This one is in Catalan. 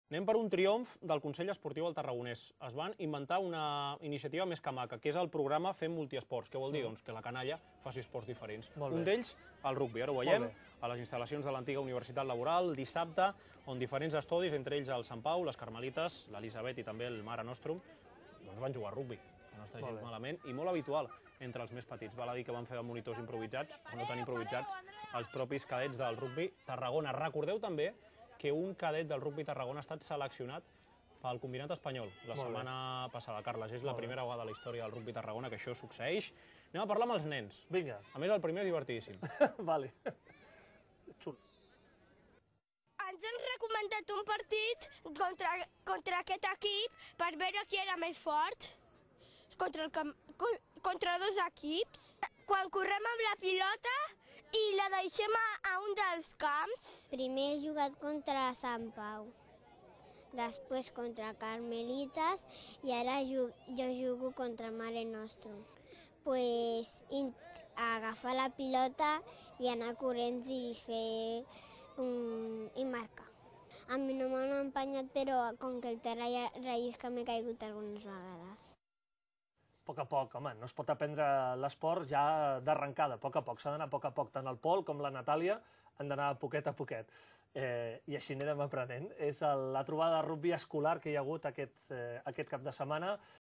Anem per un triomf del Consell Esportiu al Tarragonès. Es van inventar una iniciativa més que maca, que és el programa Fem Multiesports. Què vol dir? Doncs que la canalla faci esports diferents. Un d'ells, el rugbi. Ara ho veiem a les instal·lacions de l'antiga Universitat Laboral, dissabte, on diferents estudis, entre ells el Sant Pau, les Carmelites, l'Elisabet i també el Mare Nostrum, doncs van jugar a rugbi. No està gens malament i molt habitual entre els més petits. Val a dir que van fer monitors improvisats, o no tan improvisats, els propis cadets del rugbi Tarragona. Recordeu també que un cadet del rugbi Tarragona ha estat seleccionat pel combinat espanyol la setmana passada. Carles, és la primera vegada a la història del rugbi Tarragona que això succeeix. Anem a parlar amb els nens. Vinga. A més, el primer és divertidíssim. Vale. Xul. Ens han recomandat un partit contra aquest equip per veure qui era més fort contra dos equips. Quan correm amb la pilota i la deixem a un dels camps. Primer he jugat contra Sant Pau, després contra Carmelites i ara jo jugo contra Mare Nostrum. Pues agafar la pilota i anar corrents i fer i marcar. A mi no m'han empenyat, però com que el terra rellisca m'he caigut algunes vegades. A poc, home, no es pot aprendre l'esport ja d'arrencada, a poc. S'ha d'anar a poc. Tant el Pol com la Natàlia han d'anar a poquet. I així anirem aprenent. És la trobada de rugbi escolar que hi ha hagut aquest cap de setmana